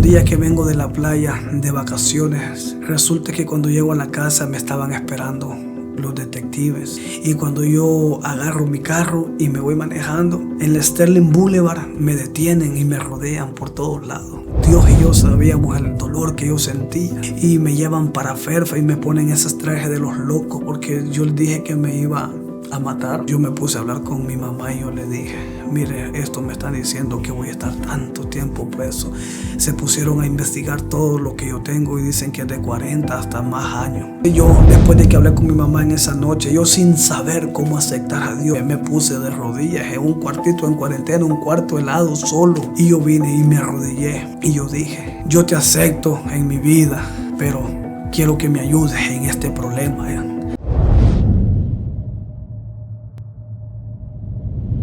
Un día que vengo de la playa de vacaciones, resulta que cuando llego a la casa me estaban esperando los detectives, y cuando yo agarro mi carro y me voy manejando, en la Sterling Boulevard me detienen y me rodean por todos lados. Dios y yo sabíamos el dolor que yo sentía, y me llevan para Ferfa y me ponen esos trajes de los locos porque yo les dije que me iba a matar. Yo me puse a hablar con mi mamá y yo le dije: mire, esto me están diciendo que voy a estar tanto tiempo preso. Se pusieron a investigar todo lo que yo tengo y dicen que es de 40 hasta más años. Y yo, después de que hablé con mi mamá en esa noche, yo sin saber cómo aceptar a Dios, me puse de rodillas en un cuartito en cuarentena, un cuarto helado solo, y yo vine y me arrodillé y yo dije: yo te acepto en mi vida, pero quiero que me ayudes en este problema.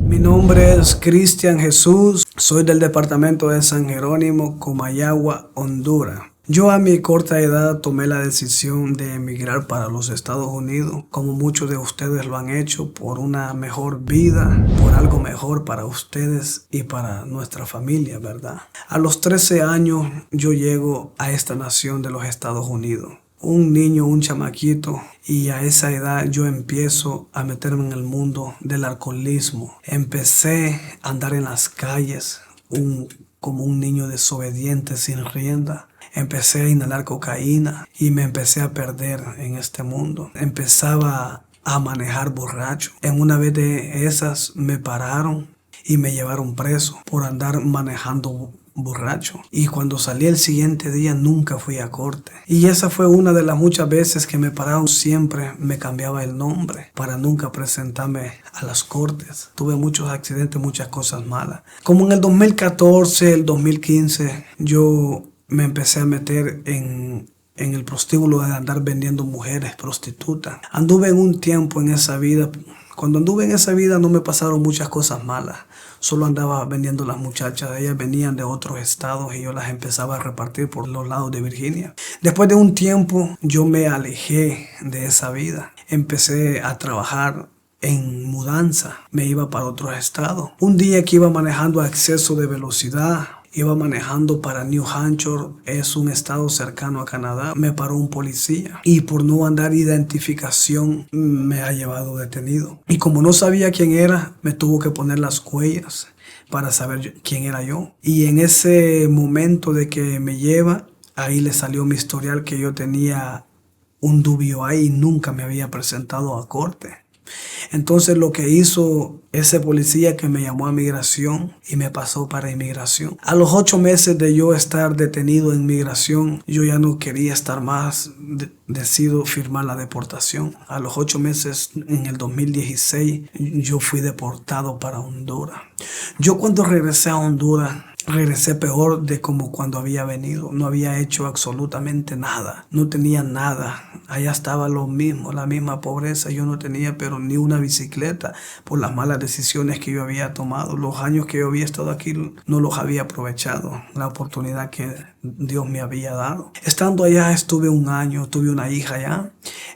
Mi nombre es Cristian Jesús, soy del departamento de San Jerónimo, Comayagua, Honduras. Yo a mi corta edad tomé la decisión de emigrar para los Estados Unidos, como muchos de ustedes lo han hecho, por una mejor vida, por algo mejor para ustedes y para nuestra familia, ¿verdad? A los 13 años yo llego a esta nación de los Estados Unidos. Un niño, un chamaquito, y a esa edad yo empiezo a meterme en el mundo del alcoholismo. Empecé a andar en las calles como un niño desobediente sin rienda. Empecé a inhalar cocaína y me empecé a perder en este mundo. Empezaba a manejar borracho. En una vez de esas me pararon y me llevaron preso por andar manejando borracho, y cuando salí el siguiente día nunca fui a corte, y esa fue una de las muchas veces que me pararon. Siempre me cambiaba el nombre para nunca presentarme a las cortes. Tuve muchos accidentes, muchas cosas malas. Como en el 2014, el 2015, yo me empecé a meter en el prostíbulo de andar vendiendo mujeres prostitutas. Anduve en un tiempo en esa vida. Cuando anduve en esa vida no me pasaron muchas cosas malas. Solo andaba vendiendo las muchachas. Ellas venían de otros estados y yo las empezaba a repartir por los lados de Virginia. Después de un tiempo yo me alejé de esa vida. Empecé a trabajar en mudanza. Me iba para otros estados. Un día que iba manejando a exceso de velocidad, iba manejando para New Hampshire, es un estado cercano a Canadá. Me paró un policía y por no andar identificación me ha llevado detenido. Y como no sabía quién era, me tuvo que poner las huellas para saber quién era yo. Y en ese momento de que me lleva, ahí le salió mi historial, que yo tenía un DUI y nunca me había presentado a corte. Entonces lo que hizo ese policía, que me llamó a migración y me pasó para inmigración. A los 8 meses de yo estar detenido en migración, yo ya no quería estar más. Decido firmar la deportación. A los 8 meses, en el 2016, yo fui deportado para Honduras. Yo cuando regresé a Honduras, regresé peor de como cuando había venido. No había hecho absolutamente nada. No tenía nada. Allá estaba lo mismo, la misma pobreza. Yo no tenía pero ni una bicicleta por las malas decisiones que yo había tomado. Los años que yo había estado aquí no los había aprovechado. La oportunidad que Dios me había dado. Estando allá estuve un año, tuve una hija allá.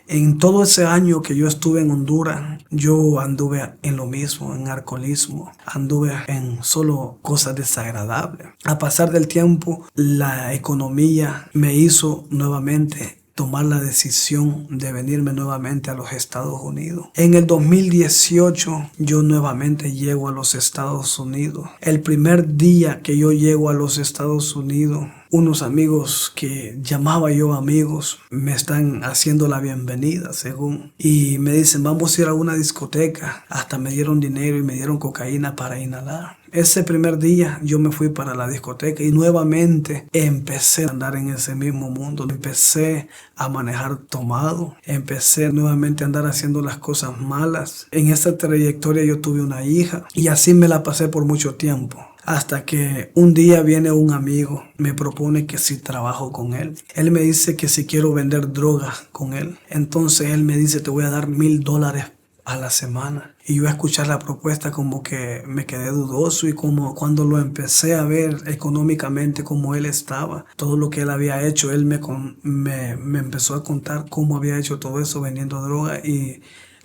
En todo ese año que yo estuve en Honduras, yo anduve en lo mismo, en alcoholismo. Anduve en solo cosas desagradables. A pasar del tiempo, la economía me hizo nuevamente tomar la decisión de venirme nuevamente a los Estados Unidos. En el 2018 yo nuevamente llego a los Estados Unidos. El primer día que yo llego a los Estados Unidos, unos amigos que llamaba yo amigos me están haciendo la bienvenida, según, y me dicen: vamos a ir a una discoteca. Hasta me dieron dinero y me dieron cocaína para inhalar. Ese primer día yo me fui para la discoteca y nuevamente empecé a andar en ese mismo mundo. Empecé a manejar tomado. Empecé nuevamente a andar haciendo las cosas malas. En esa trayectoria yo tuve una hija y así me la pasé por mucho tiempo. Hasta que un día viene un amigo, me propone que si trabajo con él. Él me dice que si quiero vender drogas con él. Entonces él me dice: te voy a dar $1,000 a la semana. Y yo a escuchar la propuesta como que me quedé dudoso, y como cuando lo empecé a ver económicamente como él estaba, todo lo que él había hecho, él me empezó a contar cómo había hecho todo eso vendiendo droga, y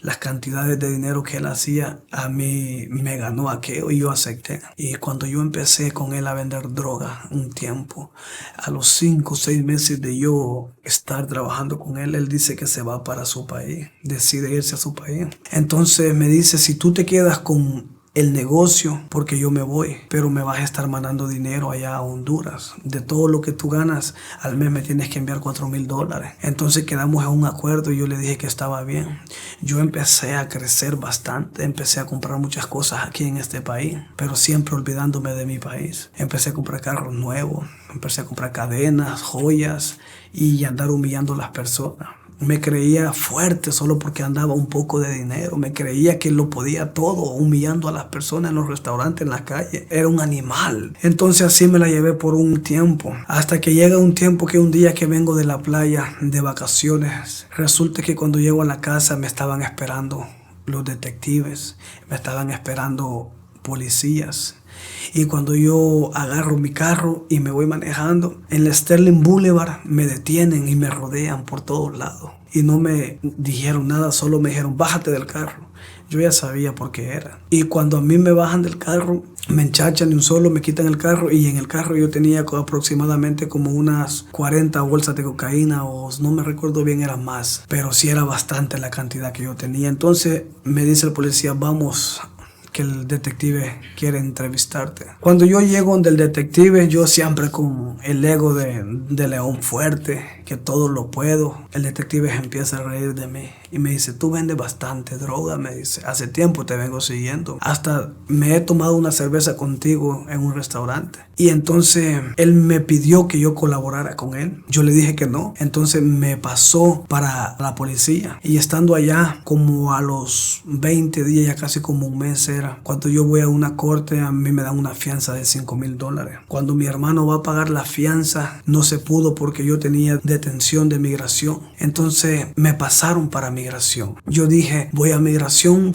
las cantidades de dinero que él hacía, a mí me ganó aquello y yo acepté. Y cuando yo empecé con él a vender droga un tiempo, a los 5 o 6 meses de yo estar trabajando con él, él dice que se va para su país, decide irse a su país. Entonces me dice, si tú te quedas con el negocio, porque yo me voy, pero me vas a estar mandando dinero allá a Honduras. De todo lo que tú ganas al mes me tienes que enviar $4,000. Entonces quedamos en un acuerdo y yo le dije que estaba bien. Yo empecé a crecer bastante, empecé a comprar muchas cosas aquí en este país, pero siempre olvidándome de mi país. Empecé a comprar carros nuevos, empecé a comprar cadenas, joyas y andar humillando a las personas. Me creía fuerte solo porque andaba un poco de dinero. Me creía que lo podía todo, humillando a las personas en los restaurantes, en la calle. Era un animal. Entonces así me la llevé por un tiempo. Hasta que llega un tiempo que un día que vengo de la playa de vacaciones, resulta que cuando llego a la casa me estaban esperando los detectives. Me estaban esperando policías. Y cuando yo agarro mi carro y me voy manejando, en la Sterling Boulevard me detienen y me rodean por todos lados. Y no me dijeron nada, solo me dijeron, bájate del carro. Yo ya sabía por qué era. Y cuando a mí me bajan del carro, me enchachan de un solo, me quitan el carro. Y en el carro yo tenía aproximadamente como unas 40 bolsas de cocaína, o no me recuerdo bien, era más. Pero sí era bastante la cantidad que yo tenía. Entonces me dice el policía, vamos, que el detective quiere entrevistarte. Cuando yo llego donde el detective, yo siempre con el ego de león fuerte, que todo lo puedo, el detective empieza a reír de mí y me dice, tú vendes bastante droga, me dice, hace tiempo te vengo siguiendo, hasta me he tomado una cerveza contigo en un restaurante. Y entonces él me pidió que yo colaborara con él. Yo le dije que no. Entonces me pasó para la policía. Y estando allá, como a los 20 días, ya casi como un mes era, cuando yo voy a una corte, a mí me dan una fianza de $5,000. Cuando mi hermano va a pagar la fianza, no se pudo porque yo tenía detención de migración. Entonces me pasaron para migración. Yo dije, voy a migración,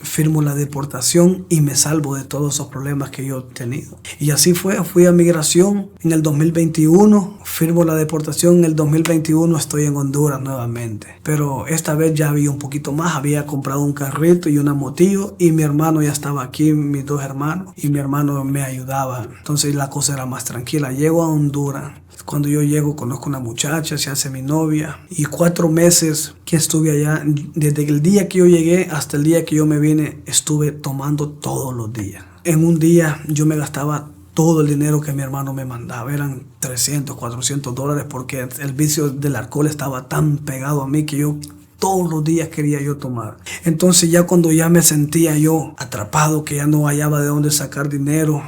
firmo la deportación y me salvo de todos esos problemas que yo he tenido. Y así fue. Fui a migración en el 2021, firmo la deportación. En el 2021 estoy en Honduras nuevamente. Pero esta vez ya había un poquito más. Había comprado un carrito y una motillo y mi hermano ya estaba aquí, mis 2 hermanos, y mi hermano me ayudaba. Entonces la cosa era más tranquila. Llego a Honduras. Cuando yo llego, conozco una muchacha, se hace mi novia. Y 4 meses que estuve allá, desde el día que yo llegué hasta el día que yo me vine, estuve tomando todos los días. En un día yo me gastaba todo el dinero que mi hermano me mandaba. Eran $300, $400 porque el vicio del alcohol estaba tan pegado a mí que yo todos los días quería yo tomar. Entonces ya cuando ya me sentía yo atrapado, que ya no hallaba de dónde sacar dinero,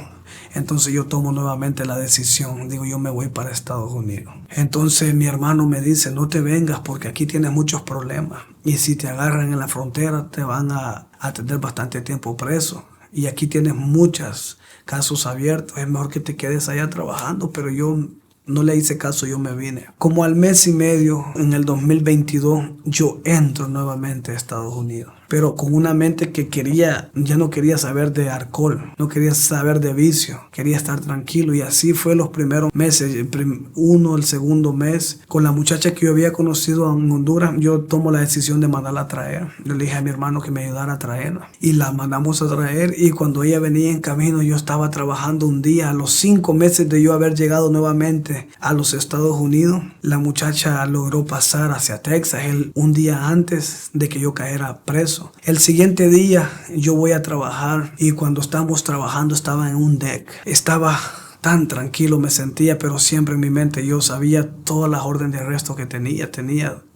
entonces yo tomo nuevamente la decisión. Digo, yo me voy para Estados Unidos. Entonces mi hermano me dice, no te vengas porque aquí tienes muchos problemas. Y si te agarran en la frontera te van a tener bastante tiempo preso. Y aquí tienes muchos casos abiertos. Es mejor que te quedes allá trabajando. Pero yo no le hice caso, yo me vine. Como al mes y medio, en el 2022, yo entro nuevamente a Estados Unidos. Pero con una mente que ya no quería saber de alcohol, no quería saber de vicio, quería estar tranquilo. Y así fue los primeros meses, el segundo mes. Con la muchacha que yo había conocido en Honduras, yo tomo la decisión de mandarla a traer. Le dije a mi hermano que me ayudara a traerla. Y la mandamos a traer, y cuando ella venía en camino, yo estaba trabajando un día. A los 5 meses de yo haber llegado nuevamente a los Estados Unidos, la muchacha logró pasar hacia Texas, un día antes de que yo cayera preso. El siguiente día yo voy a trabajar, y cuando estábamos trabajando estaba en un deck. Estaba tan tranquilo, me sentía, pero siempre en mi mente yo sabía todas las órdenes de arresto que tenía.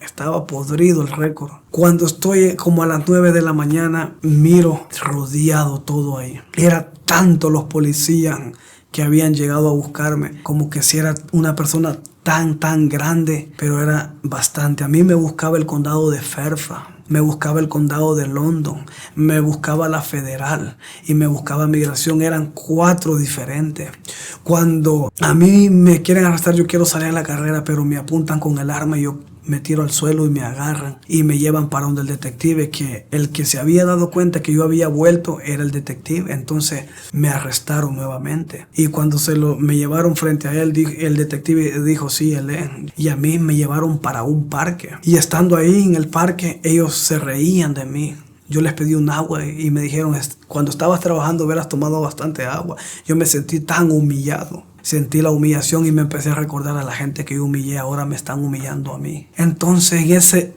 Estaba podrido el récord. Cuando estoy como a las 9 de la mañana, miro rodeado todo ahí. Era tanto los policías que habían llegado a buscarme, como que si era una persona tan grande, pero era bastante. A mí me buscaba el condado de Fairfax, me buscaba el condado de London, me buscaba la federal y me buscaba migración. Eran 4 diferentes. Cuando a mí me quieren arrestar, yo quiero salir a la carrera, pero me apuntan con el arma y yo me tiro al suelo y me agarran y me llevan para donde el detective, que el que se había dado cuenta que yo había vuelto era el detective. Entonces me arrestaron nuevamente, y cuando me llevaron frente a él, el detective dijo: sí, él es. Y a mí me llevaron para un parque, y estando ahí en el parque ellos se reían de mí. Yo les pedí un agua y me dijeron: cuando estabas trabajando hubieras tomado bastante agua. Yo me sentí tan humillado. Sentí la humillación y me empecé a recordar a la gente que yo humillé. Ahora me están humillando a mí. Entonces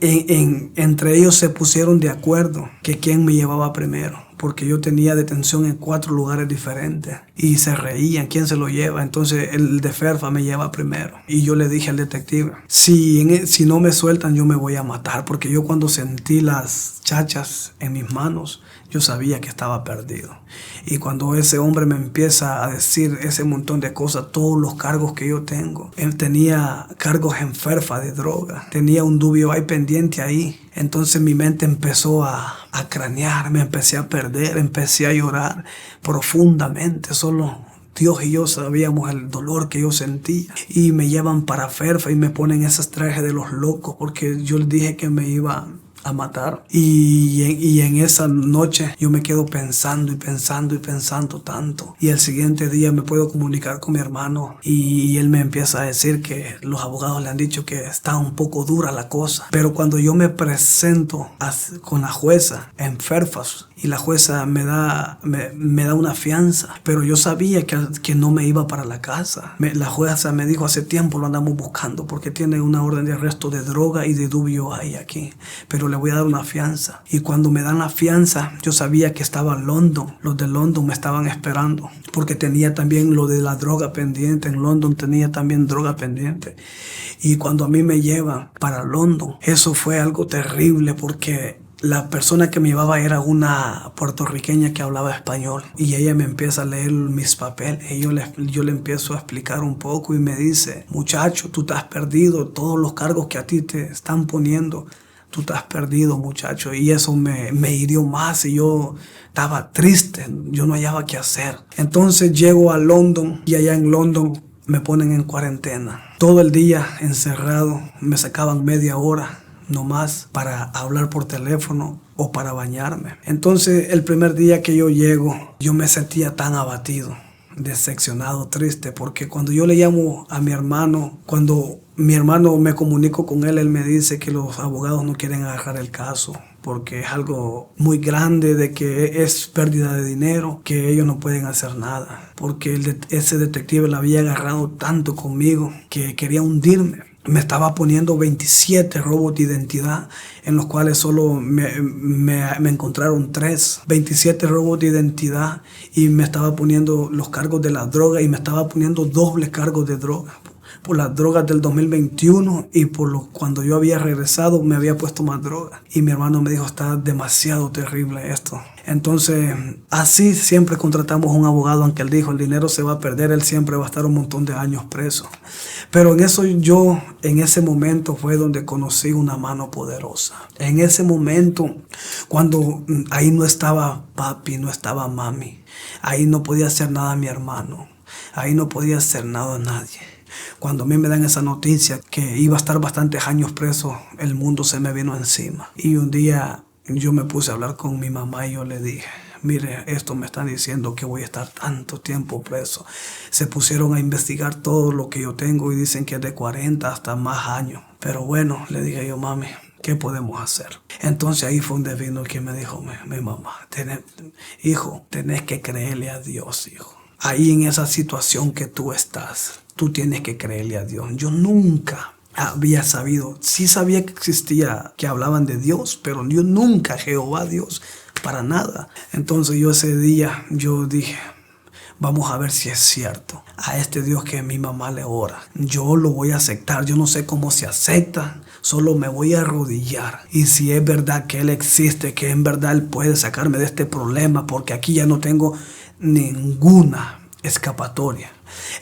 entre ellos se pusieron de acuerdo que quién me llevaba primero, porque yo tenía detención en 4 lugares diferentes, y se reían: ¿quién se lo lleva? Entonces el de Ferfa me lleva primero, y yo le dije al detective: si no me sueltan yo me voy a matar, porque yo cuando sentí las chachas en mis manos yo sabía que estaba perdido. Y cuando ese hombre me empieza a decir ese montón de cosas, todos los cargos que yo tengo, él tenía cargos en Ferfa de droga, tenía un DUI pendiente ahí. Entonces mi mente empezó a cranear, me empecé a perder, empecé a llorar profundamente. Solo Dios y yo sabíamos el dolor que yo sentía. Y me llevan para Ferfa y me ponen esos trajes de los locos, porque yo les dije que me iba a matar. Y en esa noche yo me quedo pensando y pensando y pensando tanto. Y el siguiente día me puedo comunicar con mi hermano, y él me empieza a decir que los abogados le han dicho que está un poco dura la cosa. Pero cuando yo me presento con la jueza en Fairfax, y la jueza me da una fianza, pero yo sabía que no me iba para la casa. La jueza me dijo: hace tiempo lo andamos buscando porque tiene una orden de arresto de droga y de DUI aquí, pero le voy a dar una fianza. Y cuando me dan la fianza, yo sabía que estaba en London. Los de London me estaban esperando porque tenía también lo de la droga pendiente. En London tenía también droga pendiente. Y cuando a mí me llevan para London, eso fue algo terrible, porque la persona que me llevaba era una puertorriqueña que hablaba español, y ella me empieza a leer mis papeles, y yo le empiezo a explicar un poco, y me dice: muchacho, tú te has perdido todos los cargos que a ti te están poniendo. Tú te has perdido, muchacho. Y eso me hirió más, y yo estaba triste, yo no hallaba qué hacer. Entonces llego a London, y allá en London me ponen en cuarentena. Todo el día encerrado, me sacaban media hora nomás para hablar por teléfono o para bañarme. Entonces el primer día que yo llego, yo me sentía tan abatido, decepcionado, triste, porque cuando yo le llamo a mi hermano, cuando mi hermano me comunico con él, él me dice que los abogados no quieren agarrar el caso porque es algo muy grande, de que es pérdida de dinero, que ellos no pueden hacer nada, porque ese detective la había agarrado tanto conmigo que quería hundirme. Me estaba poniendo 27 robos de identidad, en los cuales solo me encontraron 3. 27 robos de identidad, y me estaba poniendo los cargos de la droga, y me estaba poniendo doble cargos de droga. Por las drogas del 2021 y cuando yo había regresado me había puesto más droga. Y mi hermano me dijo: está demasiado terrible esto. Entonces así siempre contratamos un abogado, aunque él dijo: el dinero se va a perder, él siempre va a estar un montón de años preso. Pero en ese momento fue donde conocí una mano poderosa. En ese momento, cuando ahí no estaba papi, no estaba mami, ahí no podía hacer nada mi hermano, ahí no podía hacer nada nadie. Cuando a mí me dan esa noticia que iba a estar bastantes años preso, el mundo se me vino encima. Y un día yo me puse a hablar con mi mamá, y yo le dije: mire, esto me están diciendo que voy a estar tanto tiempo preso. Se pusieron a investigar todo lo que yo tengo y dicen que es de 40 hasta más años. Pero bueno, le dije yo: mami, ¿qué podemos hacer? Entonces ahí fue donde vino que me dijo mi mamá: hijo, tenés que creerle a Dios, hijo. Ahí en esa situación que tú estás, tú tienes que creerle a Dios. Yo nunca había sabido, sí sabía que existía, que hablaban de Dios, pero yo nunca, Jehová Dios, para nada. Entonces yo ese día, yo dije: vamos a ver si es cierto. A este Dios que mi mamá le ora, yo lo voy a aceptar. Yo no sé cómo se acepta, solo me voy a arrodillar. Y si es verdad que Él existe, que en verdad Él puede sacarme de este problema, porque aquí ya no tengo ninguna escapatoria.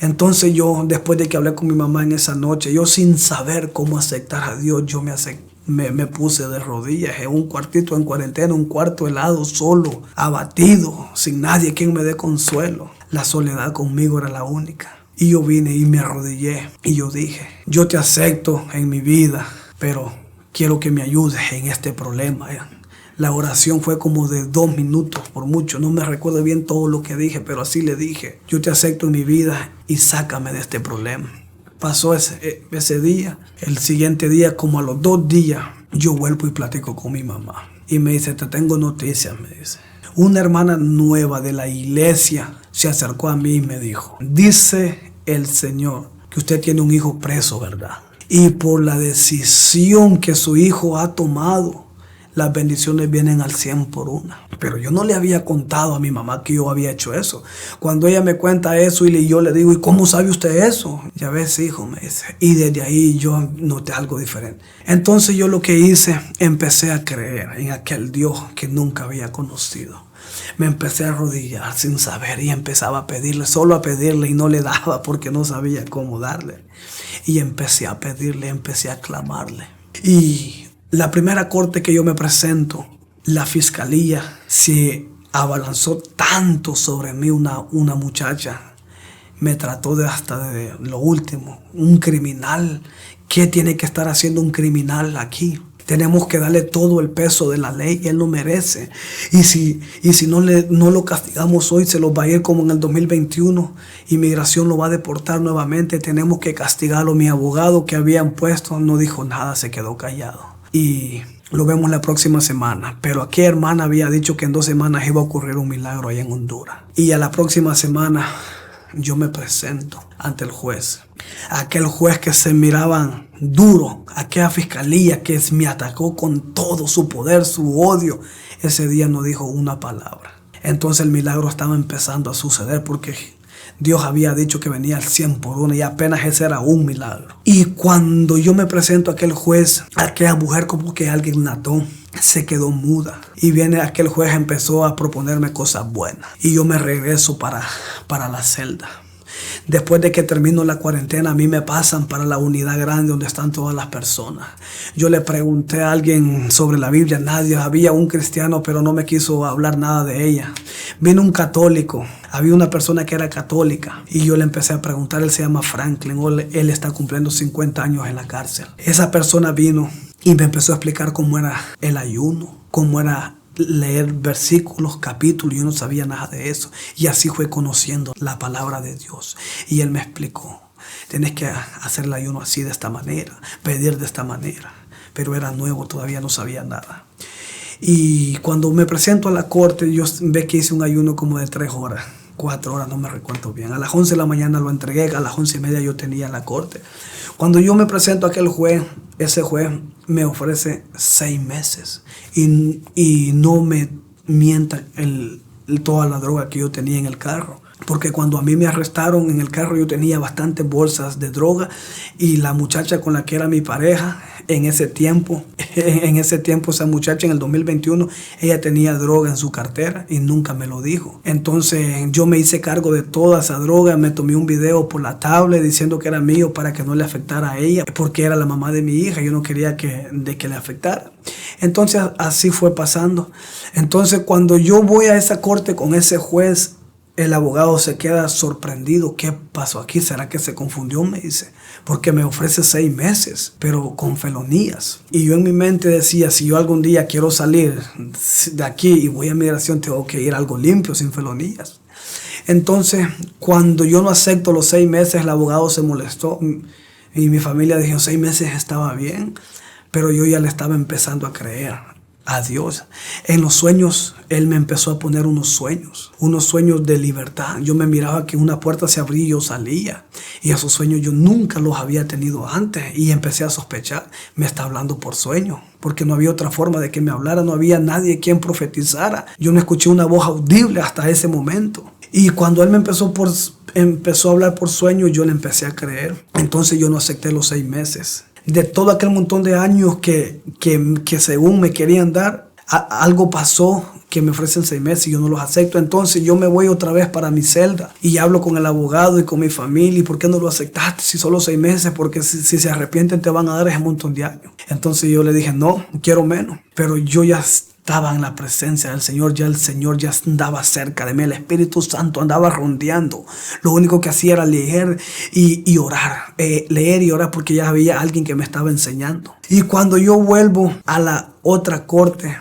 Entonces yo, después de que hablé con mi mamá en esa noche, yo sin saber cómo aceptar a Dios, yo me puse de rodillas en un cuartito en cuarentena, un cuarto helado, solo, abatido, sin nadie quien me dé consuelo. La soledad conmigo era la única. Y yo vine y me arrodillé, y yo dije: yo te acepto en mi vida, pero quiero que me ayudes en este problema. La oración fue como de 2 minutos por mucho. No me recuerdo bien todo lo que dije, pero así le dije: yo te acepto en mi vida y sácame de este problema. Pasó ese día. El siguiente día, como a los 2 días, yo vuelvo y platico con mi mamá. Y me dice: te tengo noticias, me dice. Una hermana nueva de la iglesia se acercó a mí y me dijo: dice el Señor que usted tiene un hijo preso, ¿verdad? Y por la decisión que su hijo ha tomado, las bendiciones vienen al 100 por una. Pero yo no le había contado a mi mamá que yo había hecho eso. Cuando ella me cuenta eso y yo le digo: ¿y cómo sabe usted eso? Ya ves, hijo, me dice. Y desde ahí yo noté algo diferente. Entonces yo lo que hice, empecé a creer en aquel Dios que nunca había conocido. Me empecé a arrodillar sin saber y empezaba a pedirle, solo a pedirle, y no le daba porque no sabía cómo darle. Y empecé a pedirle, empecé a clamarle. Y la primera corte que yo me presento, la fiscalía se abalanzó tanto sobre mí. Una muchacha me trató hasta de lo último. Un criminal. ¿Qué tiene que estar haciendo un criminal aquí? Tenemos que darle todo el peso de la ley. Él lo merece. Y si no lo castigamos hoy, se lo va a ir como en el 2021. Inmigración lo va a deportar nuevamente. Tenemos que castigarlo. Mi abogado que habían puesto no dijo nada, se quedó callado. Y lo vemos la próxima semana. Pero aquella hermana había dicho que en 2 semanas iba a ocurrir un milagro allá en Honduras. Y a la próxima semana yo me presento ante el juez. Aquel juez que se miraban duro, aquella fiscalía que me atacó con todo su poder, su odio, ese día no dijo una palabra. Entonces el milagro estaba empezando a suceder porque Dios había dicho que venía al 100 por una y apenas ese era un milagro. Y cuando yo me presento a aquel juez, aquella mujer como que alguien nató, se quedó muda. Y viene aquel juez, empezó a proponerme cosas buenas. Y yo me regreso para la celda. Después de que termino la cuarentena, a mí me pasan para la unidad grande donde están todas las personas. Yo le pregunté a alguien sobre la Biblia, nadie, había un cristiano, pero no me quiso hablar nada de ella. Vino un católico, había una persona que era católica y yo le empecé a preguntar, él se llama Franklin, él está cumpliendo 50 años en la cárcel. Esa persona vino y me empezó a explicar cómo era el ayuno, cómo era leer versículos, capítulos. Yo no sabía nada de eso. Y así fue conociendo la palabra de Dios. Y él me explicó: tienes que hacer el ayuno así, de esta manera, pedir de esta manera. Pero era nuevo, todavía no sabía nada. Y cuando me presento a la corte, yo ve que hice un ayuno como de 3 horas, 4 horas, no me recuerdo bien. A las 11 de la mañana lo entregué, a las 11:30 yo tenía la corte. Cuando yo me presento a aquel juez, ese juez me ofrece 6 meses y no me mienta toda la droga que yo tenía en el carro. Porque cuando a mí me arrestaron en el carro, yo tenía bastantes bolsas de droga y la muchacha con la que era mi pareja en ese tiempo, esa muchacha en el 2021, ella tenía droga en su cartera y nunca me lo dijo. Entonces yo me hice cargo de toda esa droga, me tomé un video por la tablet diciendo que era mío para que no le afectara a ella, porque era la mamá de mi hija, yo no quería que le afectara. Entonces así fue pasando. Entonces cuando yo voy a esa corte con ese juez, el abogado se queda sorprendido. ¿Qué pasó aquí? ¿Será que se confundió? Me dice. Porque me ofrece 6 meses, pero con felonías. Y yo en mi mente decía, si yo algún día quiero salir de aquí y voy a migración, tengo que ir a algo limpio, sin felonías. Entonces, cuando yo no acepto los 6 meses, el abogado se molestó. Y mi familia dijo, 6 meses estaba bien. Pero yo ya le estaba empezando a creer a Dios. En los sueños, Él me empezó a poner unos sueños de libertad. Yo me miraba que una puerta se abría y yo salía. Y esos sueños yo nunca los había tenido antes. Y empecé a sospechar, me está hablando por sueño. Porque no había otra forma de que me hablara, no había nadie quien profetizara. Yo no escuché una voz audible hasta ese momento. Y cuando Él me empezó a hablar por sueño, yo le empecé a creer. Entonces yo no acepté los 6 meses. De todo aquel montón de años que según me querían dar, algo pasó que me ofrecen 6 meses y yo no los acepto. Entonces yo me voy otra vez para mi celda y hablo con el abogado y con mi familia. ¿Y por qué no lo aceptaste si solo 6 meses? Porque si se arrepienten te van a dar ese montón de años. Entonces yo le dije, no, quiero menos. Pero yo ya estaba en la presencia del Señor, ya el Señor ya andaba cerca de mí, el Espíritu Santo andaba rondeando. Lo único que hacía era leer y orar, leer y orar, porque ya había alguien que me estaba enseñando. Y cuando yo vuelvo a la otra corte,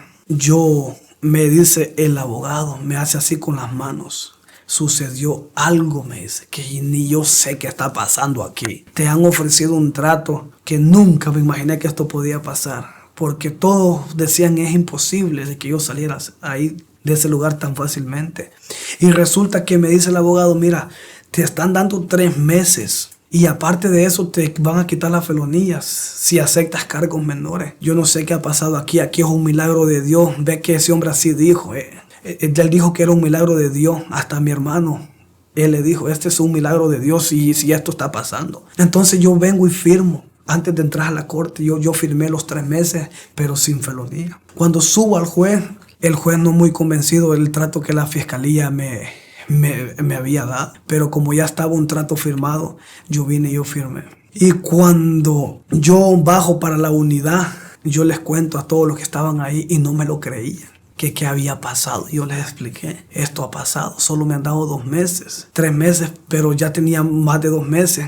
me dice el abogado, me hace así con las manos. Sucedió algo, me dice, que ni yo sé qué está pasando aquí. Te han ofrecido un trato que nunca me imaginé que esto podía pasar. Porque todos decían es imposible de que yo saliera ahí de ese lugar tan fácilmente. Y resulta que me dice el abogado, mira, te están dando 3 meses. Y aparte de eso te van a quitar las felonías si aceptas cargos menores. Yo no sé qué ha pasado aquí. Aquí es un milagro de Dios. Ve que ese hombre así dijo. Él dijo que era un milagro de Dios. Hasta mi hermano, él le dijo, este es un milagro de Dios y si esto está pasando. Entonces yo vengo y firmo. Antes de entrar a la corte, yo firmé los 3 meses, pero sin felonía. Cuando subo al juez, el juez no muy convencido del trato que la fiscalía me había dado. Pero como ya estaba un trato firmado, yo vine y yo firmé. Y cuando yo bajo para la unidad, yo les cuento a todos los que estaban ahí y no me lo creían. ¿Qué había pasado? Yo les expliqué, esto ha pasado, solo me han dado 2 meses, 3 meses, pero ya tenía más de 2 meses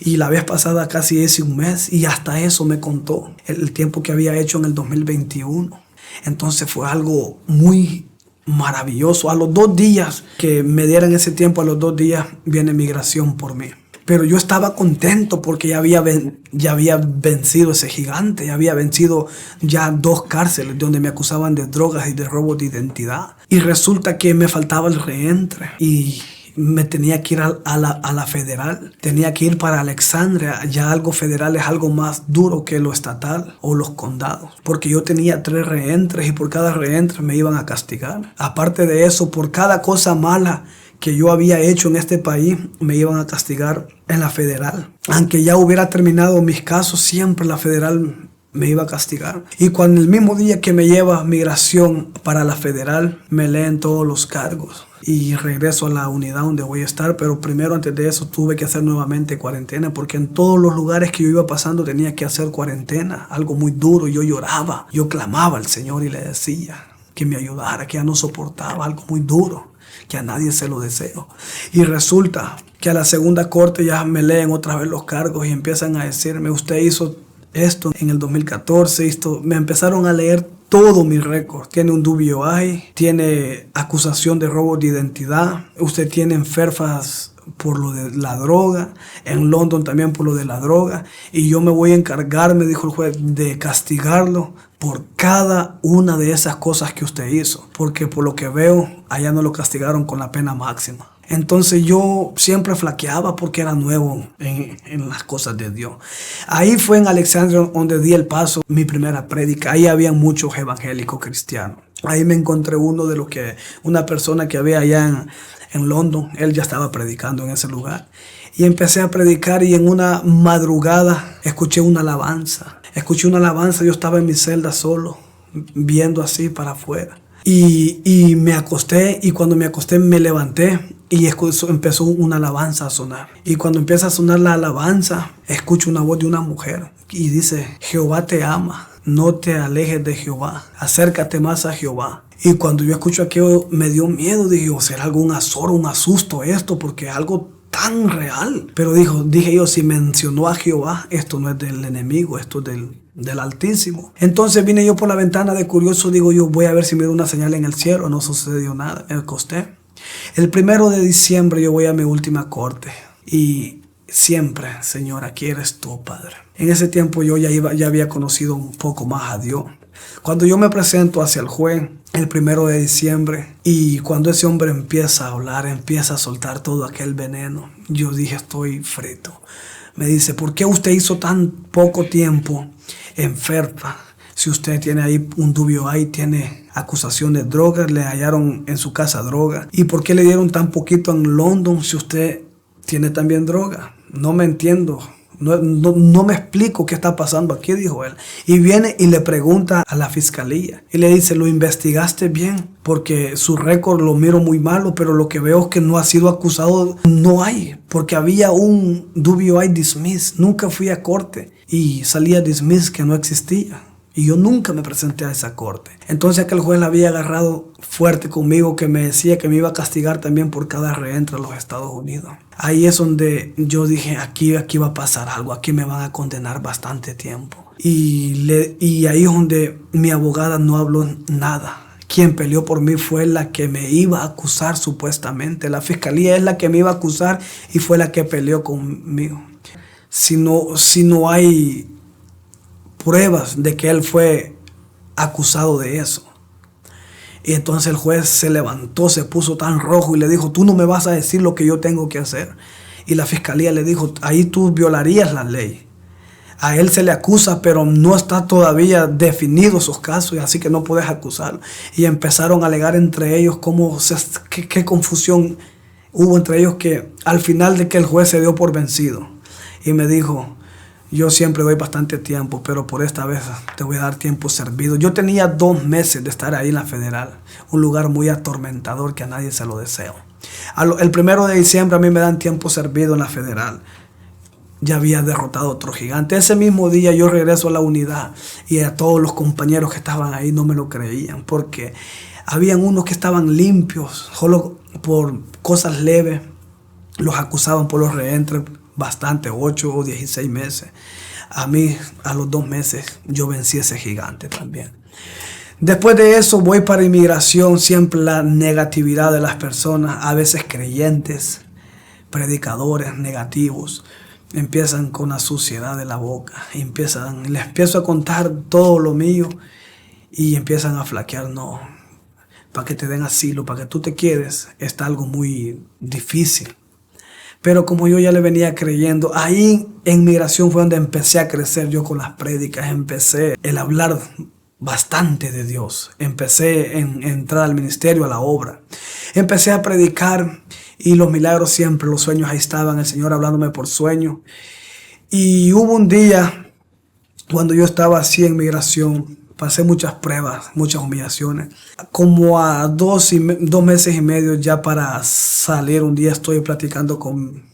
y la vez pasada casi hice 1 mes y hasta eso me contó el tiempo que había hecho en el 2021. Entonces fue algo muy maravilloso. A los 2 días que me dieran ese tiempo, a los 2 días viene migración por mí. Pero yo estaba contento porque ya había vencido ese gigante, ya había vencido ya 2 cárceles donde me acusaban de drogas y de robo de identidad. Y resulta que me faltaba el reentre y me tenía que ir a la federal. Tenía que ir para Alexandria. Ya algo federal es algo más duro que lo estatal o los condados. Porque yo tenía 3 reentres y por cada reentre me iban a castigar. Aparte de eso, por cada cosa mala que yo había hecho en este país, me iban a castigar en la federal. Aunque ya hubiera terminado mis casos, siempre la federal me iba a castigar. Y cuando el mismo día que me lleva migración para la federal, me leen todos los cargos. Y regreso a la unidad donde voy a estar, pero primero antes de eso tuve que hacer nuevamente cuarentena, porque en todos los lugares que yo iba pasando tenía que hacer cuarentena, algo muy duro. Yo lloraba, yo clamaba al Señor y le decía que me ayudara, que ya no soportaba, algo muy duro, que a nadie se lo deseo. Y resulta que a la segunda corte ya me leen otra vez los cargos y empiezan a decirme, usted hizo esto en el 2014, me empezaron a leer todo mi récord. Tiene un DUI, tiene acusación de robo de identidad, usted tiene enfermas por lo de la droga, en London también por lo de la droga, y yo me voy a encargar, me dijo el juez, de castigarlo por cada una de esas cosas que usted hizo, porque por lo que veo, allá no lo castigaron con la pena máxima. Entonces yo siempre flaqueaba porque era nuevo en las cosas de Dios. Ahí fue en Alexandria donde di el paso, mi primera prédica. Ahí había muchos evangélicos cristianos. Ahí me encontré una persona que había allá en London. Él ya estaba predicando en ese lugar. Y empecé a predicar y en una madrugada escuché una alabanza. Yo estaba en mi celda solo, viendo así para afuera. Y me acosté, y cuando me acosté me levanté y empezó una alabanza a sonar. Y cuando empieza a sonar la alabanza, escucho una voz de una mujer y dice, Jehová te ama, no te alejes de Jehová, acércate más a Jehová. Y cuando yo escucho aquello me dio miedo, dije, ¿será algún azor, un asusto esto? Porque algo tan real. Pero dije yo, si mencionó a Jehová, esto no es del enemigo, esto es del Altísimo. Entonces vine yo por la ventana de curioso, digo yo, voy a ver si miro una señal en el cielo. No sucedió nada, me acosté. El 1 de diciembre yo voy a mi última corte y siempre, Señor, aquí eres tú, Padre. En ese tiempo yo ya había conocido un poco más a Dios. Cuando yo me presento hacia el juez el 1 de diciembre y cuando ese hombre empieza a hablar, empieza a soltar todo aquel veneno, yo dije, estoy frito. Me dice, ¿por qué usted hizo tan poco tiempo enferma? Si usted tiene ahí un DUI, tiene acusación de drogas, le hallaron en su casa droga. ¿Y por qué le dieron tan poquito en London si usted tiene también droga? No me entiendo. No me explico qué está pasando aquí, dijo él. Y viene y le pregunta a la fiscalía. Y le dice, ¿lo investigaste bien? Porque su récord lo miro muy malo, pero lo que veo es que no ha sido acusado. No hay, porque había un DUI dismiss. Nunca fui a corte y salía dismiss que no existía. Y yo nunca me presenté a esa corte. Entonces aquel juez la había agarrado fuerte conmigo, que me decía que me iba a castigar también por cada reentrada a los Estados Unidos. Ahí es donde yo dije, aquí va a pasar algo, aquí me van a condenar bastante tiempo. Y ahí es donde mi abogada no habló nada. Quien peleó por mí fue la que me iba a acusar supuestamente. La fiscalía es la que me iba a acusar y fue la que peleó conmigo. Si no hay pruebas de que él fue acusado de eso. Y entonces el juez se levantó, se puso tan rojo y le dijo, tú no me vas a decir lo que yo tengo que hacer. Y la fiscalía le dijo, ahí tú violarías la ley. A él se le acusa, pero no está todavía definido esos casos, así que no puedes acusarlo. Y empezaron a alegar entre ellos qué confusión hubo entre ellos, que al final de que el juez se dio por vencido. Y me dijo, yo siempre doy bastante tiempo, pero por esta vez te voy a dar tiempo servido. Yo tenía 2 meses de estar ahí en la Federal, un lugar muy atormentador que a nadie se lo deseo. El 1 de diciembre a mí me dan tiempo servido en la Federal. Ya había derrotado a otro gigante. Ese mismo día yo regreso a la unidad y a todos los compañeros que estaban ahí no me lo creían, porque habían unos que estaban limpios, solo por cosas leves. Los acusaban por los reentres bastante, 8 o 16 meses. A mí, a los 2 meses, yo vencí a ese gigante también. Después de eso voy para inmigración, siempre la negatividad de las personas, a veces creyentes, predicadores negativos. Empiezan con la suciedad de la boca, les empiezo a contar todo lo mío y empiezan a flaquear. No, para que te den asilo, para que tú te quedes, está algo muy difícil. Pero como yo ya le venía creyendo, ahí en migración fue donde empecé a crecer yo con las prédicas, empecé el hablar bastante de Dios, empecé en entrar al ministerio, a la obra, empecé a predicar. Y los milagros siempre, los sueños ahí estaban, el Señor hablándome por sueño. Y hubo un día, cuando yo estaba así en migración, pasé muchas pruebas, muchas humillaciones. Como a 2 meses y medio ya para salir, un día estoy platicando con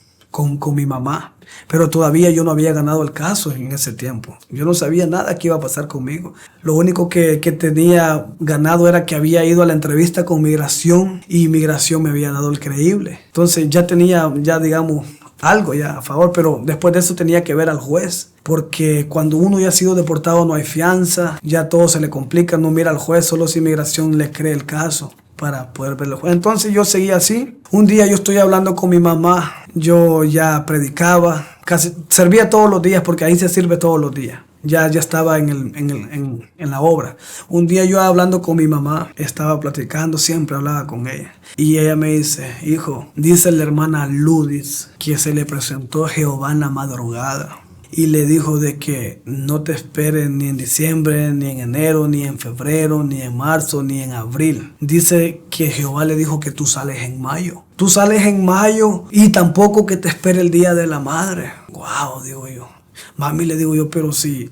mi mamá. Pero todavía yo no había ganado el caso en ese tiempo. Yo no sabía nada que iba a pasar conmigo. Lo único que tenía ganado era que había ido a la entrevista con migración y migración me había dado el creíble. Entonces ya tenía, digamos, algo ya a favor, pero después de eso tenía que ver al juez. Porque cuando uno ya ha sido deportado no hay fianza, ya todo se le complica, no mira al juez, solo si migración le cree el caso para poder verlo. Entonces yo seguía así. Un día yo estoy hablando con mi mamá, yo ya predicaba, casi servía todos los días porque ahí se sirve todos los días. Ya estaba en la obra. Un día yo hablando con mi mamá, estaba platicando, siempre hablaba con ella. Y ella me dice, hijo, dice la hermana Ludis que se le presentó Jehová en la madrugada. Y le dijo de que no te esperes ni en diciembre, ni en enero, ni en febrero, ni en marzo, ni en abril. Dice que Jehová le dijo que tú sales en mayo. Tú sales en mayo y tampoco que te espere el día de la madre. Wow, digo yo. Mami, le digo yo, pero sí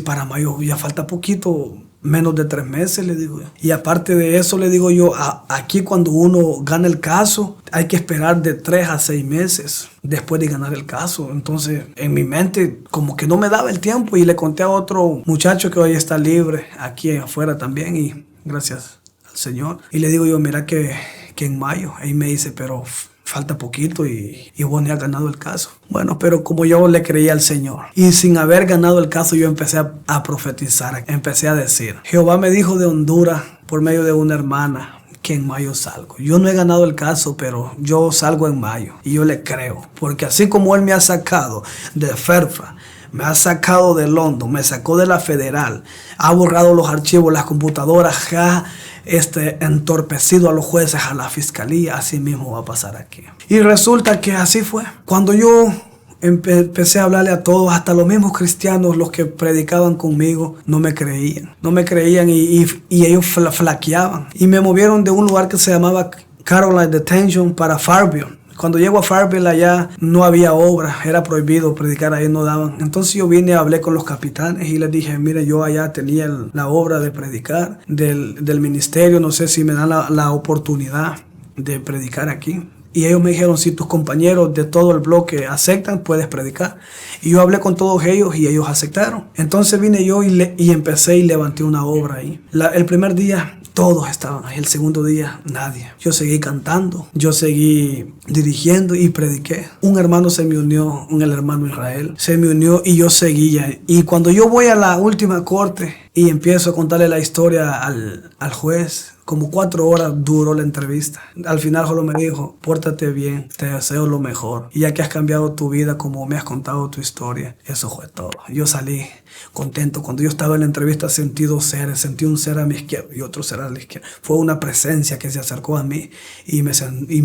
para mayo ya falta poquito. Menos de 3 meses, le digo yo. Y aparte de eso, le digo yo, aquí cuando uno gana el caso, hay que esperar de 3 a 6 meses después de ganar el caso. Entonces, en mi mente, como que no me daba el tiempo. Y le conté a otro muchacho que hoy está libre, aquí afuera también, y gracias al Señor. Y le digo yo, mira que en mayo. Ahí me dice, pero falta poquito y vos ni has ganado el caso. Bueno, pero como yo le creía al Señor y sin haber ganado el caso, yo empecé a profetizar, empecé a decir, Jehová me dijo de Honduras por medio de una hermana que en mayo salgo. Yo no he ganado el caso, pero yo salgo en mayo y yo le creo, porque así como Él me ha sacado de Ferfa, me ha sacado de London, me sacó de la Federal, ha borrado los archivos, las computadoras, ha entorpecido a los jueces, a la fiscalía, así mismo va a pasar aquí. Y resulta que así fue. Cuando yo empecé a hablarle a todos, hasta los mismos cristianos, los que predicaban conmigo, no me creían. No me creían y ellos flaqueaban. Y me movieron de un lugar que se llamaba Caroline Detention para Farmville. Cuando llego a Farmville, allá no había obra, era prohibido predicar, ahí no daban. Entonces yo vine, hablé con los capitanes y les dije, mire, yo allá tenía la obra de predicar del ministerio, no sé si me dan la oportunidad de predicar aquí. Y ellos me dijeron, si tus compañeros de todo el bloque aceptan, puedes predicar. Y yo hablé con todos ellos y ellos aceptaron. Entonces vine yo y empecé y levanté una obra ahí. El primer día todos estaban ahí, el segundo día nadie. Yo seguí cantando, yo seguí dirigiendo y prediqué. Un hermano se me unió, el hermano Israel, se me unió y yo seguía. Y cuando yo voy a la última corte y empiezo a contarle la historia al juez, como 4 horas duró la entrevista. Al final solo me dijo, pórtate bien, te deseo lo mejor. Y ya que has cambiado tu vida como me has contado tu historia, eso fue todo. Yo salí contento. Cuando yo estaba en la entrevista sentí 2 seres, sentí un ser a mi izquierda y otro ser a la izquierda. Fue una presencia que se acercó a mí y me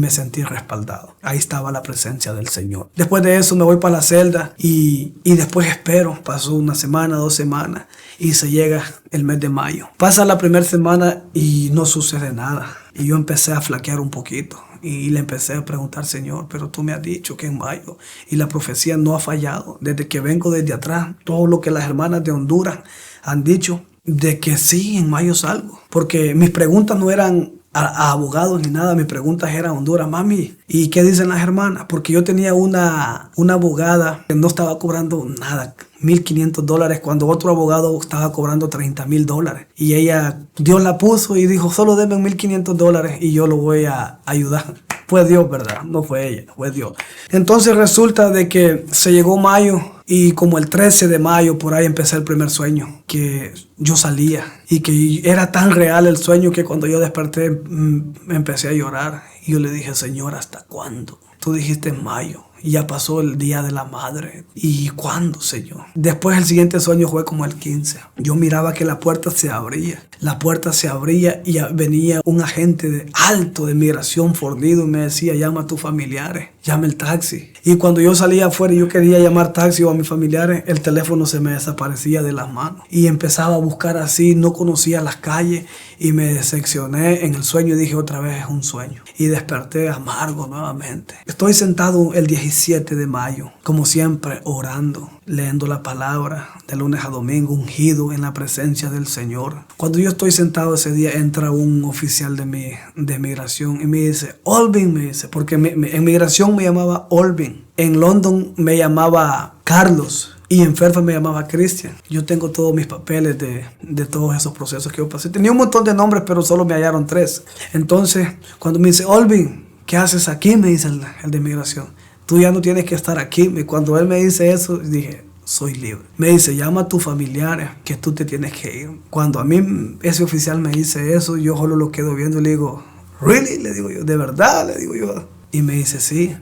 sentí respaldado. Ahí estaba la presencia del Señor. Después de eso me voy para la celda y después espero. Pasó 1 semana, 2 semanas y se llega el mes de mayo. Pasa la primera semana y no sucede nada. Y yo empecé a flaquear un poquito. Y le empecé a preguntar, Señor, pero tú me has dicho que en mayo. Y la profecía no ha fallado. Desde que vengo desde atrás, todo lo que las hermanas de Honduras han dicho, de que sí, en mayo salgo. Porque mis preguntas no eran a abogados ni nada, mis preguntas eran a Honduras, mami, ¿y qué dicen las hermanas? Porque yo tenía una abogada que no estaba cobrando nada, $1,500, cuando otro abogado estaba cobrando $30,000. Y ella, Dios la puso y dijo, solo denme $1,500 y yo lo voy a ayudar. Fue Dios, ¿verdad? No fue ella, fue Dios. Entonces resulta de que se llegó mayo y como el 13 de mayo por ahí empecé el primer sueño, que yo salía y que era tan real el sueño que cuando yo desperté empecé a llorar. Y yo le dije, Señor, ¿hasta cuándo? Tú dijiste en mayo. Y ya pasó el Día de la Madre. ¿Y cuándo, Señor? Después el siguiente sueño fue como el 15. Yo miraba que la puerta se abría. La puerta se abría y venía un agente alto de migración fornido y me decía, llama a tus familiares, llama el taxi. Y cuando yo salía afuera y yo quería llamar taxi o a mis familiares, el teléfono se me desaparecía de las manos. Y empezaba a buscar así, no conocía las calles y me decepcioné en el sueño y dije otra vez es un sueño. Y desperté amargo nuevamente. Estoy sentado el 17 de mayo, como siempre, orando, leyendo la palabra de lunes a domingo, ungido en la presencia del Señor. Cuando yo estoy sentado ese día, entra un oficial de migración y me dice, Olvin, me dice, porque en migración me llamaba Olvin, en London me llamaba Carlos y en Fairfax me llamaba Cristian. Yo tengo todos mis papeles de todos esos procesos que yo pasé. Tenía un montón de nombres, pero solo me hallaron 3. Entonces, cuando me dice, Olvin, ¿qué haces aquí? Me dice el de migración. Tú ya no tienes que estar aquí. Cuando él me dice eso, dije, soy libre. Me dice, llama a tus familiares que tú te tienes que ir. Cuando a mí ese oficial me dice eso, yo solo lo quedo viendo y le digo, ¿really? Le digo yo, ¿de verdad? Le digo yo. Y me dice, sí,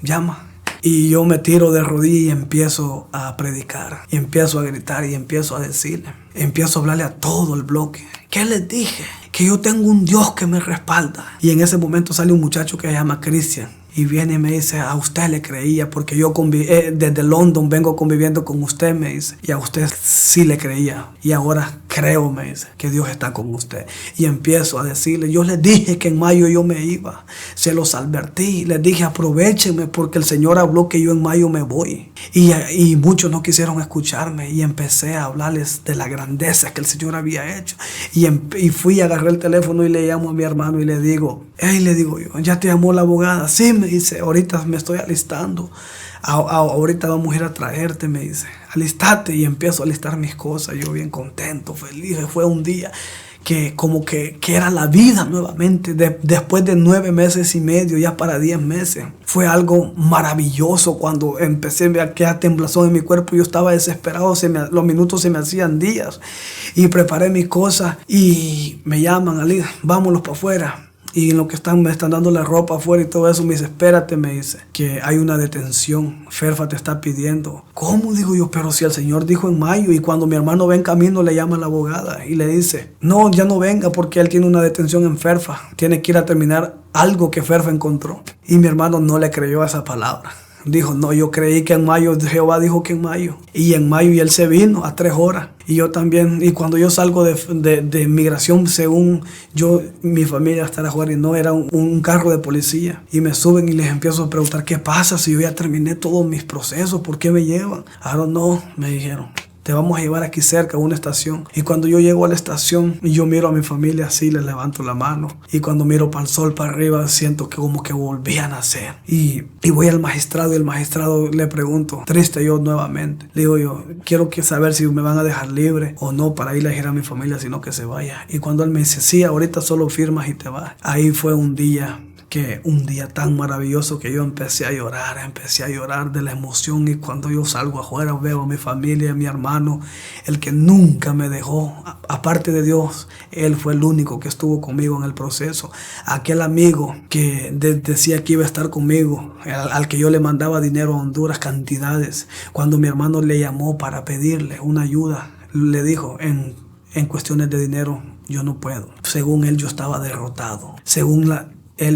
llama. Y yo me tiro de rodillas y empiezo a predicar. Y empiezo a gritar y empiezo a decirle. Empiezo a hablarle a todo el bloque. ¿Qué les dije? Que yo tengo un Dios que me respalda. Y en ese momento sale un muchacho que se llama Cristian. Y viene y me dice, a usted le creía porque yo desde London vengo conviviendo con usted, me dice. Y a usted sí le creía. Y ahora creo, me dice, que Dios está con usted. Y empiezo a decirle, yo les dije que en mayo yo me iba. Se los advertí. Les dije, aprovechenme porque el Señor habló que yo en mayo me voy. Y muchos no quisieron escucharme. Y empecé a hablarles de la grandeza que el Señor había hecho. Y fui a agarrar el teléfono y le llamo a mi hermano y le digo, hey, le digo yo, ¿ya te llamó la abogada? Sí, me dice, ahorita me estoy alistando. Ahorita vamos a ir a traerte, me dice. Alistate. Y empiezo a alistar mis cosas. Yo bien contento, feliz. Fue un día que como que era la vida nuevamente. Después de 9 meses y medio, ya para 10 meses. Fue algo maravilloso cuando empecé a quedar temblazón en mi cuerpo. Yo estaba desesperado. Los minutos se me hacían días. Y preparé mis cosas y me llaman, Ali, vámonos para afuera. Y en lo que me están dando la ropa afuera y todo eso, me dice, espérate, me dice, que hay una detención. Fairfax te está pidiendo. ¿Cómo? Digo yo, pero si el Señor dijo en mayo. Y cuando mi hermano va en camino, le llama a la abogada y le dice, no, ya no venga porque él tiene una detención en Fairfax. Tiene que ir a terminar algo que Fairfax encontró. Y mi hermano no le creyó a esa palabra. Dijo, no, yo creí que en mayo, Jehová dijo que en mayo. Y en mayo y él se vino a 3 horas. Y yo también, y cuando yo salgo de migración, según yo, mi familia hasta la jugar y no, era un carro de policía. Y me suben y les empiezo a preguntar, ¿qué pasa si yo ya terminé todos mis procesos? ¿Por qué me llevan? I don't know, me dijeron. te vamos a llevar aquí cerca a una estación. Y cuando yo llego a la estación y yo miro a mi familia así, les levanto la mano. Y cuando miro para el sol, para arriba, siento que como que volví a nacer. Y voy al magistrado y el magistrado le pregunto, triste yo nuevamente. Le digo yo, quiero saber si me van a dejar libre o no para ir a decir a mi familia, sino que se vaya. Y cuando él me dice, sí, ahorita solo firmas y te vas. Ahí fue un día tan maravilloso que yo empecé a llorar de la emoción. Y cuando yo salgo afuera veo a mi familia, a mi hermano, el que nunca me dejó, aparte de Dios, él fue el único que estuvo conmigo en el proceso. Aquel amigo que decía que iba a estar conmigo, al que yo le mandaba dinero a Honduras, cantidades, cuando mi hermano le llamó para pedirle una ayuda, le dijo, en cuestiones de dinero yo no puedo. Según él yo estaba derrotado,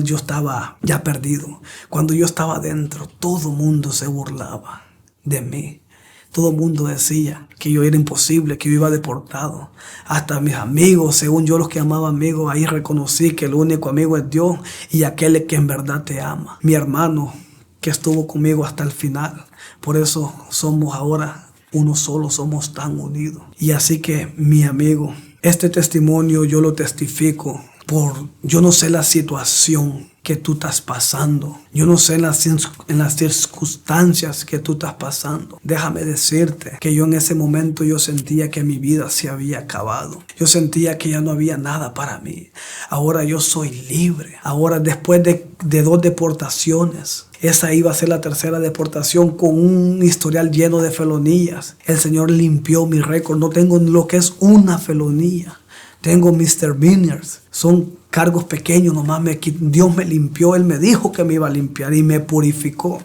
yo estaba ya perdido. Cuando yo estaba adentro, todo el mundo se burlaba de mí. Todo el mundo decía que yo era imposible, que yo iba deportado. Hasta mis amigos, según yo los que llamaba amigos, ahí reconocí que el único amigo es Dios y aquel que en verdad te ama. Mi hermano que estuvo conmigo hasta el final. Por eso somos ahora uno solo, somos tan unidos. Y así que, mi amigo, este testimonio yo lo testifico. Yo no sé la situación que tú estás pasando. Yo no sé en las circunstancias que tú estás pasando. Déjame decirte que yo en ese momento yo sentía que mi vida se había acabado. Yo sentía que ya no había nada para mí. Ahora yo soy libre. Ahora después de 2 deportaciones, esa iba a ser la 3ª deportación con un historial lleno de felonías. El Señor limpió mi récord. No tengo lo que es una felonía. Tengo misdemeanors, son cargos pequeños, nomás Dios me limpió, Él me dijo que me iba a limpiar y me purificó.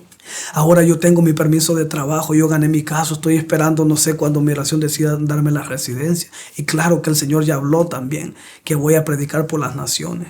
Ahora yo tengo mi permiso de trabajo, yo gané mi caso, estoy esperando, no sé cuándo Migración decida darme la residencia. Y claro que el Señor ya habló también, que voy a predicar por las naciones.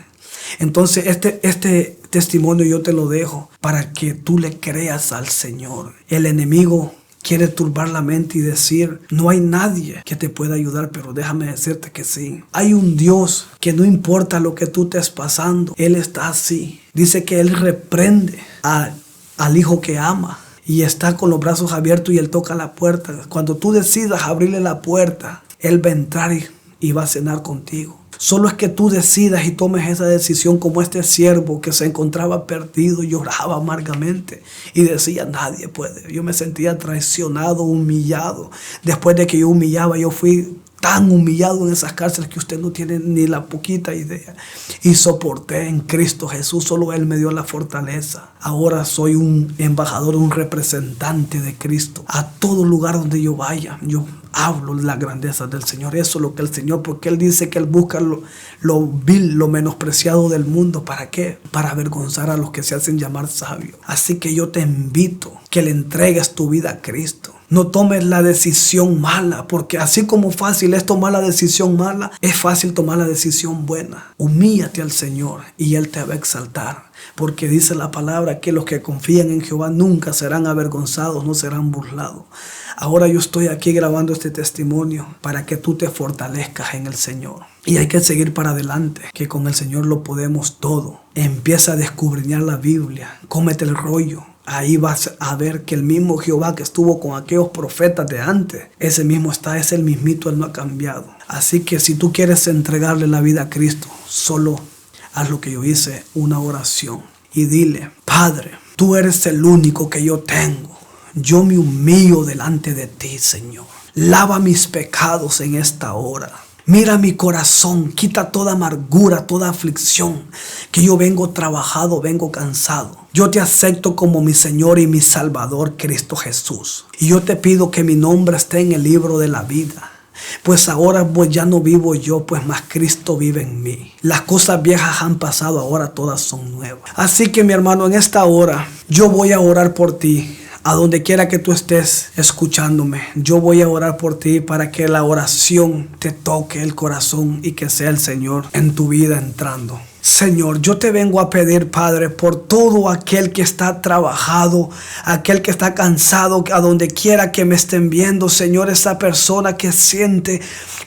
Entonces este testimonio yo te lo dejo para que tú le creas al Señor. El enemigo quiere turbar la mente y decir, no hay nadie que te pueda ayudar, pero déjame decirte que sí. Hay un Dios que no importa lo que tú estés pasando, Él está así. Dice que Él reprende al hijo que ama y está con los brazos abiertos y Él toca la puerta. Cuando tú decidas abrirle la puerta, Él va a entrar y va a cenar contigo. Solo es que tú decidas y tomes esa decisión como este siervo que se encontraba perdido, lloraba amargamente y decía, nadie puede. Yo me sentía traicionado, humillado. Después de que yo humillaba, yo fui tan humillado en esas cárceles que usted no tiene ni la poquita idea. Y soporté en Cristo Jesús, solo Él me dio la fortaleza. Ahora soy un embajador, un representante de Cristo. A todo lugar donde yo vaya, yo hablo de la grandeza del Señor. Eso es lo que el Señor, porque Él dice que Él busca lo vil, lo menospreciado del mundo. ¿Para qué? Para avergonzar a los que se hacen llamar sabios. Así que yo te invito que le entregues tu vida a Cristo. No tomes la decisión mala, porque así como fácil es tomar la decisión mala, es fácil tomar la decisión buena. Humíllate al Señor y Él te va a exaltar, porque dice la palabra que los que confían en Jehová nunca serán avergonzados, no serán burlados. Ahora yo estoy aquí grabando este testimonio para que tú te fortalezcas en el Señor. Y hay que seguir para adelante, que con el Señor lo podemos todo. Empieza a descubrir la Biblia, cómete el rollo. Ahí vas a ver que el mismo Jehová que estuvo con aquellos profetas de antes, ese mismo está, es el mismito, Él no ha cambiado. Así que si tú quieres entregarle la vida a Cristo, solo haz lo que yo hice, una oración. Y dile, Padre, tú eres el único que yo tengo. Yo me humillo delante de ti, Señor. Lava mis pecados en esta hora. Mira mi corazón, quita toda amargura, toda aflicción, que yo vengo trabajado, vengo cansado. Yo te acepto como mi Señor y mi Salvador, Cristo Jesús. Y yo te pido que mi nombre esté en el libro de la vida. Pues ahora pues ya no vivo yo, pues más Cristo vive en mí. Las cosas viejas han pasado, ahora todas son nuevas. Así que mi hermano, en esta hora yo voy a orar por ti. A donde quiera que tú estés escuchándome, yo voy a orar por ti para que la oración te toque el corazón y que sea el Señor en tu vida entrando. Señor, yo te vengo a pedir, Padre, por todo aquel que está trabajado, aquel que está cansado, a donde quiera que me estén viendo, Señor, esa persona que siente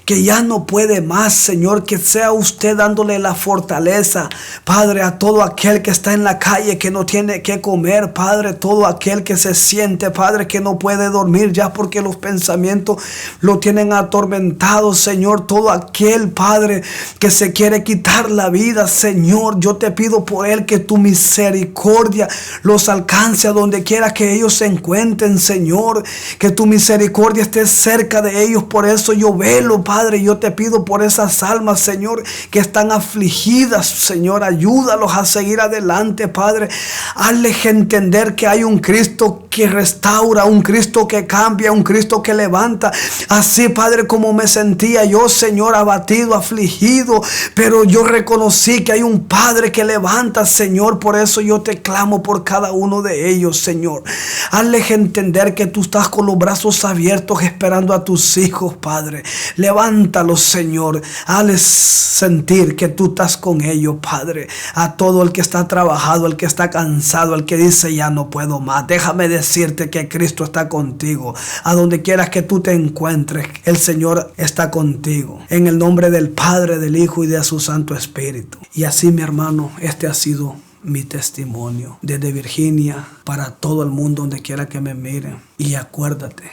que ya no puede más, Señor, que sea usted dándole la fortaleza, Padre, a todo aquel que está en la calle, que no tiene que comer, Padre, todo aquel que se siente, Padre, que no puede dormir ya porque los pensamientos lo tienen atormentado, Señor, todo aquel, Padre, que se quiere quitar la vida, Señor, yo te pido por él que tu misericordia los alcance a donde quiera que ellos se encuentren, Señor, que tu misericordia esté cerca de ellos. Por eso yo velo, Padre, yo te pido por esas almas, Señor, que están afligidas, Señor, ayúdalos a seguir adelante, Padre, hazles entender que hay un Cristo que restaura, un Cristo que cambia, un Cristo que levanta. Así, Padre, como me sentía yo, Señor, abatido, afligido, pero yo reconocí que hay un Padre que levanta, Señor. Por eso yo te clamo por cada uno de ellos, Señor. Hazles entender que tú estás con los brazos abiertos esperando a tus hijos, Padre. Levántalos, Señor. Hazles sentir que tú estás con ellos, Padre. A todo el que está trabajado, el que está cansado, el que dice ya no puedo más. Déjame decirte que Cristo está contigo. A donde quieras que tú te encuentres, el Señor está contigo. En el nombre del Padre, del Hijo y de su Santo Espíritu. Y así, mi hermano, este ha sido mi testimonio desde Virginia para todo el mundo, donde quiera que me miren. Y acuérdate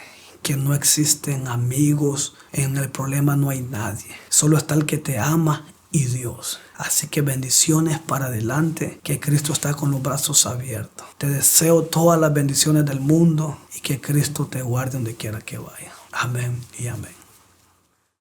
que no existen amigos, en el problema no hay nadie, solo está el que te ama y Dios. Así que bendiciones para adelante, que Cristo está con los brazos abiertos. Te deseo todas las bendiciones del mundo y que Cristo te guarde donde quiera que vaya. Amén y amén.